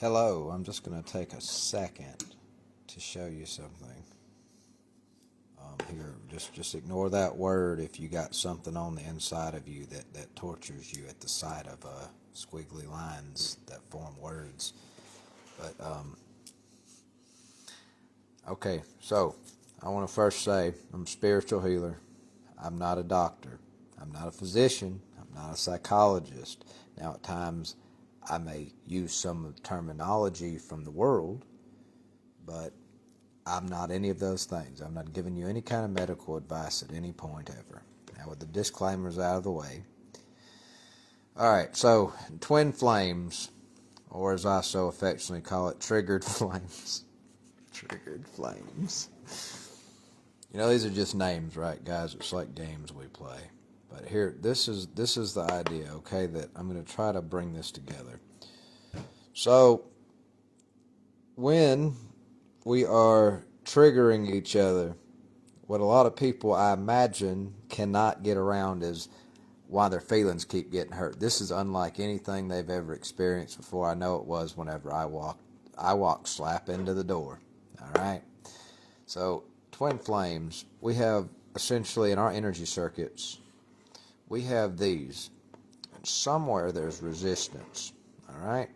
Hello, I'm just going to take a second to show you something. Here, just ignore that word if you got something on the inside of you that tortures you at the sight of squiggly lines that form words. But, okay, so I want to first say I'm a spiritual healer. I'm not a doctor. I'm not a physician. I'm not a psychologist. Now, at times, I may use some of the terminology from the world, but I'm not any of those things. I'm not giving you any kind of medical advice at any point ever. Now, with the disclaimers out of the way. All right, so twin flames, or as I so affectionately call it, triggered flames. Triggered flames. You know, these are just names, right, guys? It's like games we play. But here, this is the idea, okay, that I'm going to try to bring this together. So, when we are triggering each other, what a lot of people, I imagine, cannot get around is why their feelings keep getting hurt. This is unlike anything they've ever experienced before. I know it was whenever I walked slap into the door. All right? So, twin flames, we have essentially in our energy circuits, we have these. And somewhere there's resistance. All right?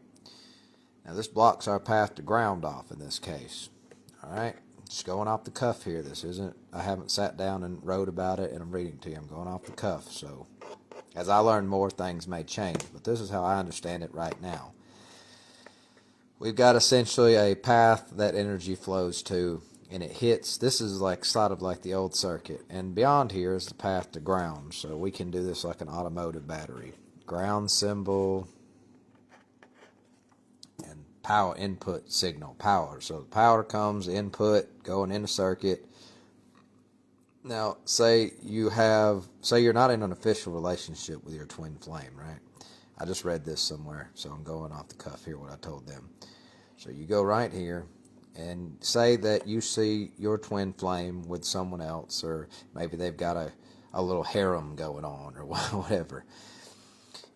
Now, this blocks our path to ground off in this case. All right? Just going off the cuff here. This isn't, I haven't sat down and wrote about it and I'm reading to you. I'm going off the cuff. So, as I learn more, things may change. But this is how I understand it right now. We've got essentially a path that energy flows to, and it hits. This is like sort of like the old circuit. And beyond here is the path to ground. So, we can do this like an automotive battery. Ground symbol, power input signal, power. So the power comes, input, going in the circuit. Now, say you're not in an official relationship with your twin flame, right? I just read this somewhere, so I'm going off the cuff here what I told them. So you go right here and say that you see your twin flame with someone else, or maybe they've got a little harem going on or whatever.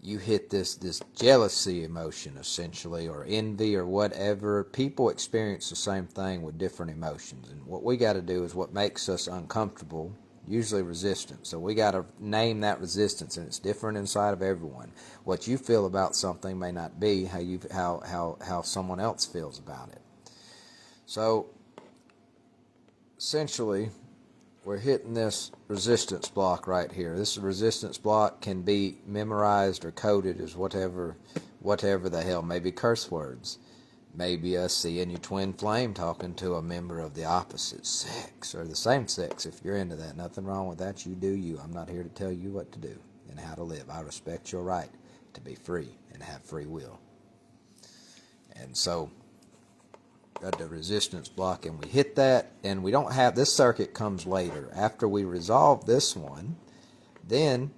You hit this jealousy emotion, essentially, or envy, or whatever. People experience the same thing with different emotions. And what we got to do is what makes us uncomfortable, usually resistance. So we got to name that resistance, and it's different inside of everyone. What you feel about something may not be how someone else feels about it. So, essentially, we're hitting this resistance block right here. This resistance block can be memorized or coded as whatever the hell. Maybe curse words. Maybe us seeing your twin flame talking to a member of the opposite sex or the same sex if you're into that. Nothing wrong with that. You do you. I'm not here to tell you what to do and how to live. I respect your right to be free and have free will. And so, got the resistance block, and we hit that, and we don't have, this circuit comes later. After we resolve this one, then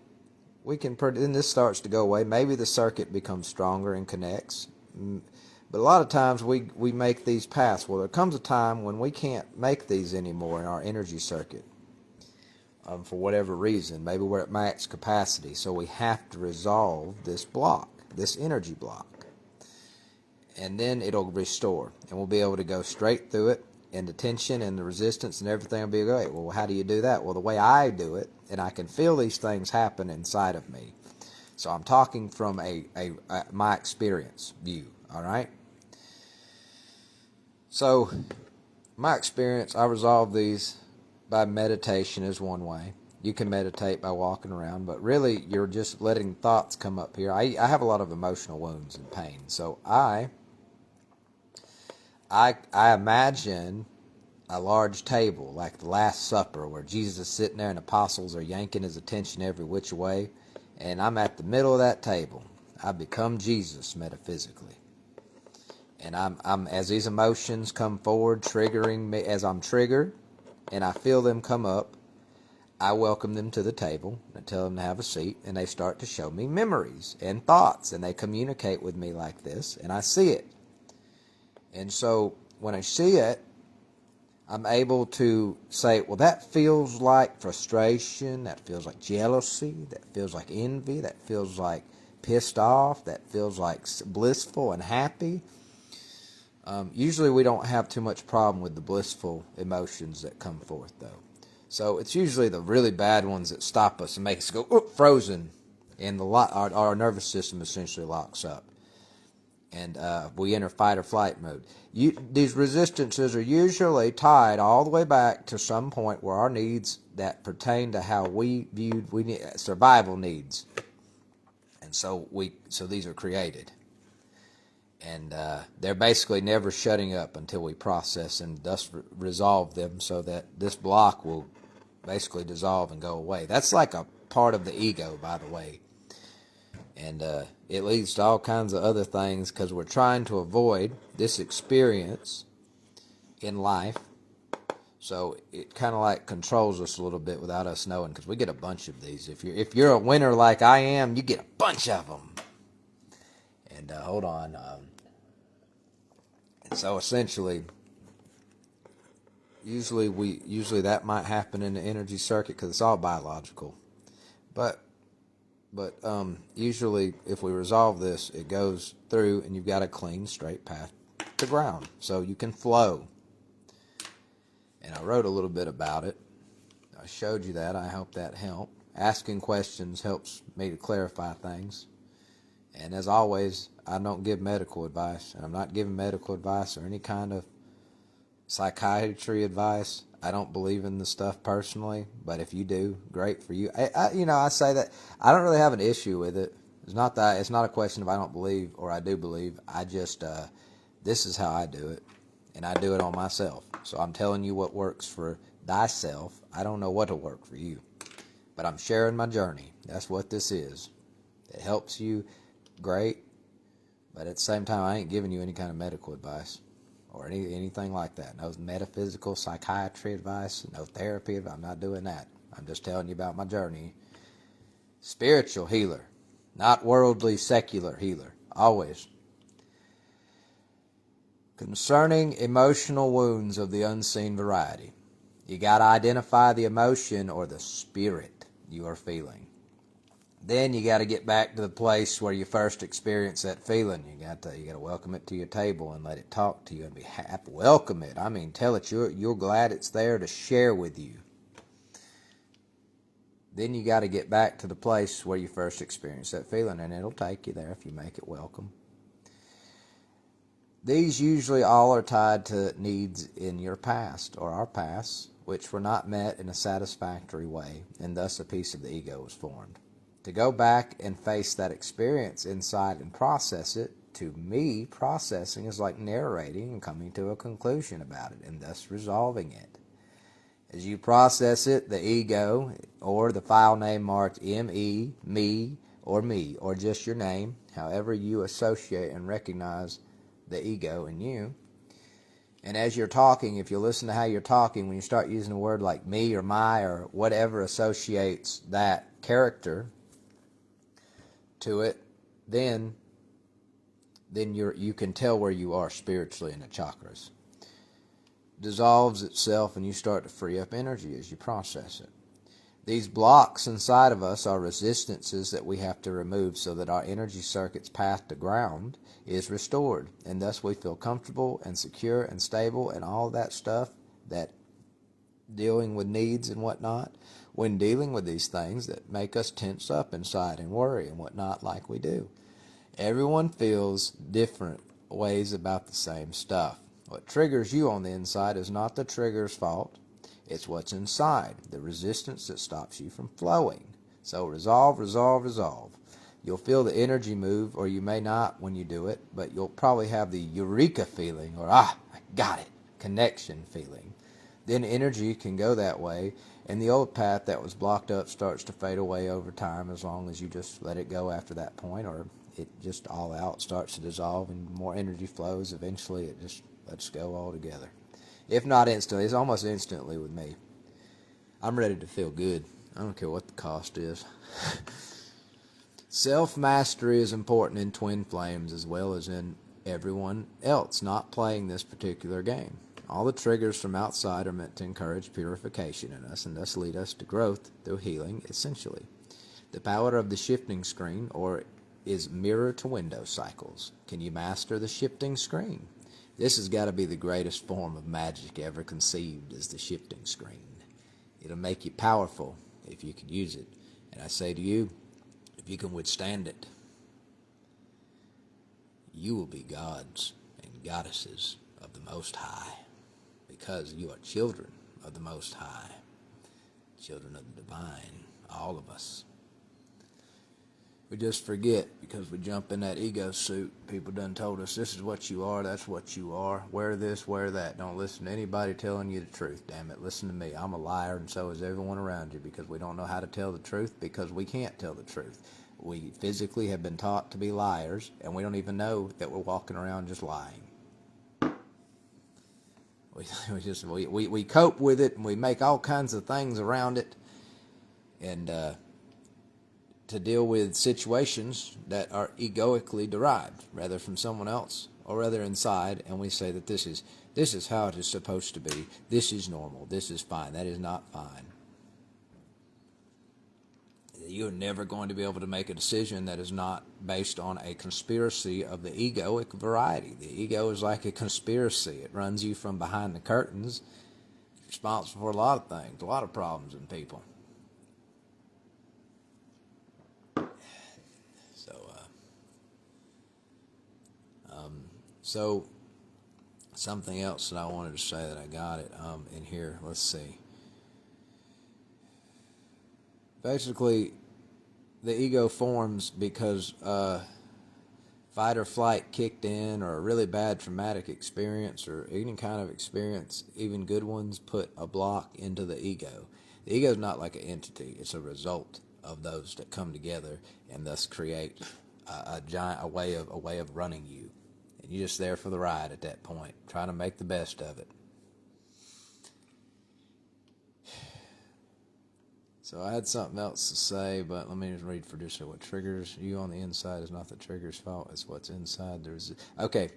this starts to go away. Maybe the circuit becomes stronger and connects. But a lot of times we make these paths. Well, there comes a time when we can't make these anymore in our energy circuit. For whatever reason. Maybe we're at max capacity. So we have to resolve this block, this energy block. And then it'll restore, and we'll be able to go straight through it, and the tension and the resistance and everything will be great. Well, how do you do that? Well, the way I do it, and I can feel these things happen inside of me. So I'm talking from my experience view, all right? So my experience, I resolve these by meditation is one way. You can meditate by walking around, but really you're just letting thoughts come up here. I have a lot of emotional wounds and pain, so I imagine a large table like the Last Supper where Jesus is sitting there and apostles are yanking his attention every which way, and I'm at the middle of that table. I become Jesus metaphysically. And I'm as these emotions come forward, triggering me, as I'm triggered and I feel them come up, I welcome them to the table and I tell them to have a seat, and they start to show me memories and thoughts, and they communicate with me like this, and I see it. And so when I see it, I'm able to say, well, that feels like frustration, that feels like jealousy, that feels like envy, that feels like pissed off, that feels like blissful and happy. Usually we don't have too much problem with the blissful emotions that come forth, though. So it's usually the really bad ones that stop us and make us go frozen, and our nervous system essentially locks up, and we enter fight or flight mode. These resistances are usually tied all the way back to some point where our needs that pertain to how we viewed survival needs, and so these are created. And they're basically never shutting up until we process and thus resolve them, so that this block will basically dissolve and go away. That's like a part of the ego, by the way. And it leads to all kinds of other things because we're trying to avoid this experience in life. So it kind of like controls us a little bit without us knowing, because we get a bunch of these. If you're a winner like I am, you get a bunch of them. And hold on. So essentially, usually that might happen in the energy circuit because it's all biological. But usually if we resolve this, it goes through and you've got a clean, straight path to ground, so you can flow. And I wrote a little bit about it. I showed you that. I hope that helped. Asking questions helps me to clarify things. And as always, I don't give medical advice, and I'm not giving medical advice or any kind of psychiatry advice. I don't believe in the stuff personally, but if you do, great for you. I say that I don't really have an issue with it. It's not a question of I don't believe or I do believe. I just this is how I do it, and I do it on myself. So I'm telling you what works for thyself. I don't know what will work for you, but I'm sharing my journey. That's what this is. It helps you, great, but at the same time, I ain't giving you any kind of medical advice or anything like that. No metaphysical psychiatry advice, no therapy advice. I'm not doing that. I'm just telling you about my journey. Spiritual healer, not worldly secular healer, always. Concerning emotional wounds of the unseen variety, you got to identify the emotion or the spirit you are feeling. Then you got to get back to the place where you first experienced that feeling. You got to welcome it to your table and let it talk to you and be happy. Welcome it. I mean, tell it you're glad it's there to share with you. Then you got to get back to the place where you first experienced that feeling, and it'll take you there if you make it welcome. These usually all are tied to needs in your past or our past, which were not met in a satisfactory way, and thus a piece of the ego was formed. To go back and face that experience inside and process it, to me, processing is like narrating and coming to a conclusion about it, and thus resolving it. As you process it, the ego, or the file name marked ME, me, or just your name, however you associate and recognize the ego in you. And as you're talking, if you listen to how you're talking, when you start using a word like me or my or whatever associates that character to it, then you can tell where you are spiritually in the chakras. Dissolves itself and you start to free up energy as you process it. These blocks inside of us are resistances that we have to remove so that our energy circuit's path to ground is restored, and thus we feel comfortable and secure and stable and all that stuff that dealing with needs and whatnot, when dealing with these things that make us tense up inside and worry and whatnot like we do. Everyone feels different ways about the same stuff. What triggers you on the inside is not the trigger's fault. It's what's inside, the resistance that stops you from flowing. So resolve, resolve, resolve. You'll feel the energy move, or you may not when you do it, but you'll probably have the eureka feeling, or I got it, connection feeling. Then energy can go that way, and the old path that was blocked up starts to fade away over time as long as you just let it go after that point, or it just all out starts to dissolve and more energy flows. Eventually it just lets go altogether. If not instantly, it's almost instantly with me. I'm ready to feel good. I don't care what the cost is. Self-mastery is important in Twin Flames as well as in everyone else not playing this particular game. All the triggers from outside are meant to encourage purification in us and thus lead us to growth through healing, essentially. The power of the shifting screen is mirror to window cycles. Can you master the shifting screen? This has got to be the greatest form of magic ever conceived, is the shifting screen. It'll make you powerful if you can use it. And I say to you, if you can withstand it, you will be gods and goddesses of the Most High, because you are children of the Most High, children of the divine, all of us. We just forget because we jump in that ego suit. People done told us this is what you are, that's what you are. Wear this, wear that. Don't listen to anybody telling you the truth, damn it. Listen to me. I'm a liar, and so is everyone around you, because we don't know how to tell the truth because we can't tell the truth. We physically have been taught to be liars, and we don't even know that we're walking around just lying. We cope with it, and we make all kinds of things around it, and to deal with situations that are egoically derived, rather from someone else or rather inside, and we say that this is how it is supposed to be. This is normal. This is fine. That is not fine. You're never going to be able to make a decision that is not based on a conspiracy of the egoic variety. The ego is like a conspiracy. It runs you from behind the curtains. It's responsible for a lot of things, a lot of problems in people. So something else that I wanted to say that I got it in here. Let's see. Basically, the ego forms because fight or flight kicked in, or a really bad traumatic experience, or any kind of experience, even good ones, put a block into the ego. The ego is not like an entity; it's a result of those that come together and thus create a way of running you. And you're just there for the ride at that point, trying to make the best of it. So I had something else to say, but let me just read for just what triggers you on the inside is not the trigger's fault. It's what's inside. Okay,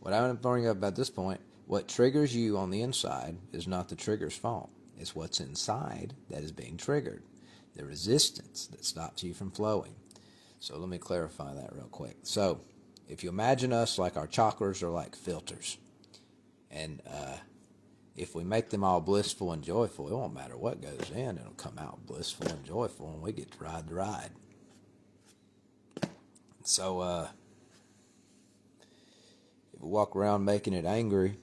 what I want to bring up at this point, what triggers you on the inside is not the trigger's fault. It's what's inside that is being triggered. The resistance that stops you from flowing. So let me clarify that real quick. So if you imagine us like our chakras are like filters, and if we make them all blissful and joyful, it won't matter what goes in, it'll come out blissful and joyful, and we get to ride the ride. So if we walk around making it angry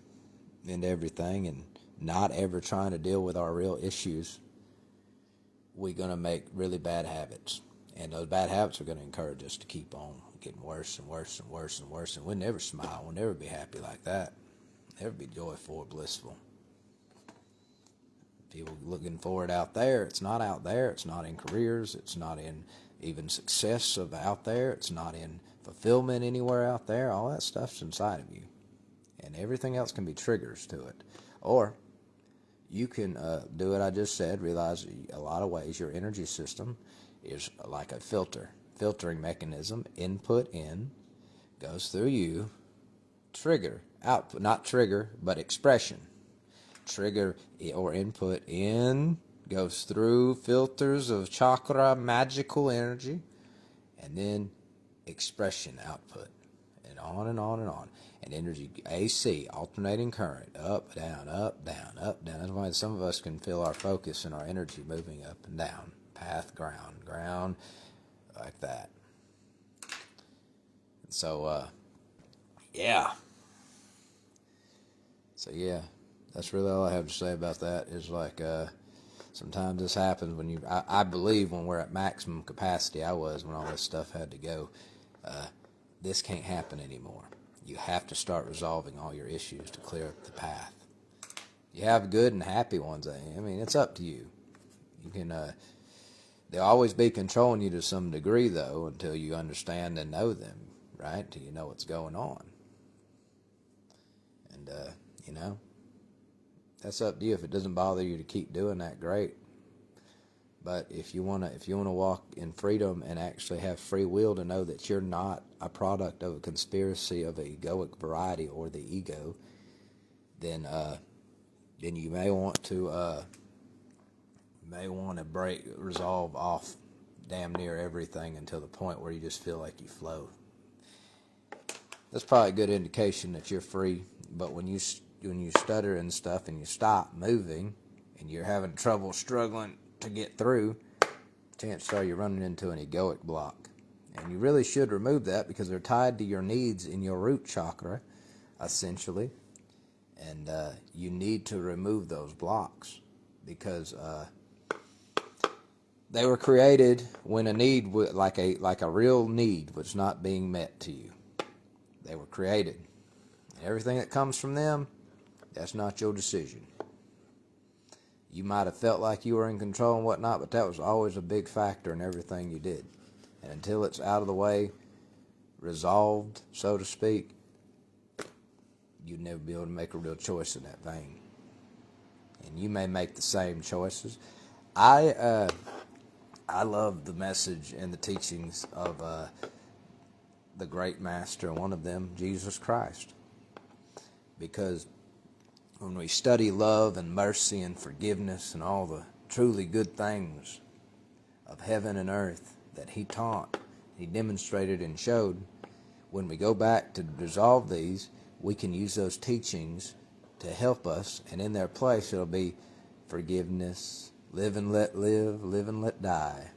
and everything, and not ever trying to deal with our real issues, we're going to make really bad habits. And those bad habits are going to encourage us to keep on getting worse and worse and worse and worse. And we'll never smile. We'll never be happy like that. Never be joyful or blissful. People looking for it out there. It's not out there. It's not in careers. It's not in even success of out there. It's not in fulfillment anywhere out there. All that stuff's inside of you. And everything else can be triggers to it. Or you can do what I just said. Realize a lot of ways your energy system is like a filtering mechanism. Input in, goes through you, trigger, output, not trigger, but expression. Trigger or input in, goes through filters of chakra, magical energy, and then expression, output, and on and on and on. And energy, AC, alternating current, up, down, up, down, up, down. That's why some of us can feel our focus and our energy moving up and down. Path, ground, like that. So, yeah. So, yeah, that's really all I have to say about that. Is like, sometimes this happens when I believe when we're at maximum capacity. I was when all this stuff had to go. This can't happen anymore. You have to start resolving all your issues to clear up the path. You have good and happy ones. I mean, it's up to you. You can, they'll always be controlling you to some degree, though, until you understand and know them, right? Until you know what's going on. And, that's up to you. If it doesn't bother you to keep doing that, great. But if you wanna walk in freedom and actually have free will to know that you're not a product of a conspiracy of an egoic variety or the ego, then you may want to resolve off damn near everything until the point where you just feel like you flow. That's probably a good indication that you're free. But when you stutter and stuff and you stop moving and you're having trouble struggling to get through, chances are you're running into an egoic block. And you really should remove that because they're tied to your needs in your root chakra, essentially. And you need to remove those blocks because they were created when a need, like a real need, was not being met to you. They were created. Everything that comes from them, that's not your decision. You might have felt like you were in control and whatnot, but that was always a big factor in everything you did. And until it's out of the way, resolved, so to speak, you'd never be able to make a real choice in that vein. And you may make the same choices. I love the message and the teachings of the great master, and one of them, Jesus Christ. Because when we study love and mercy and forgiveness and all the truly good things of heaven and earth that he taught, he demonstrated and showed, when we go back to resolve these, we can use those teachings to help us, and in their place it'll be forgiveness, live and let live, live and let die.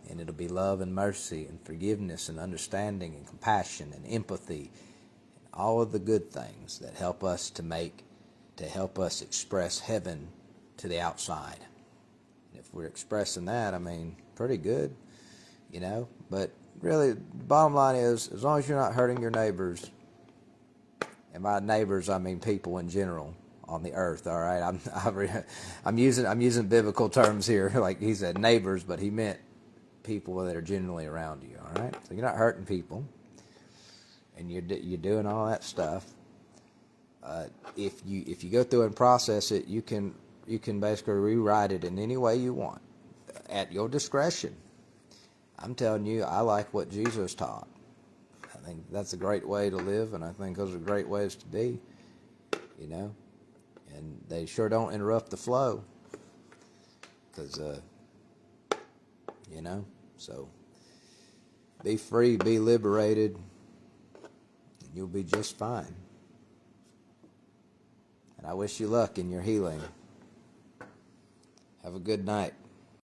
And it'll be love and mercy and forgiveness and understanding and compassion and empathy, and all of the good things that help us help us express heaven to the outside. And if we're expressing that, I mean, pretty good, you know. But really, the bottom line is, as long as you're not hurting your neighbors, and by neighbors I mean people in general on the earth. All right, I'm using biblical terms here, like he said neighbors, but he meant people that are generally around you. All right, so you're not hurting people, and you're doing all that stuff. If you go through and process it, you can basically rewrite it in any way you want, at your discretion. I'm telling you, I like what Jesus taught. I think that's a great way to live, and I think those are great ways to be, you know. And they sure don't interrupt the flow, because, you know, so be free, be liberated, and you'll be just fine. And I wish you luck in your healing. Have a good night.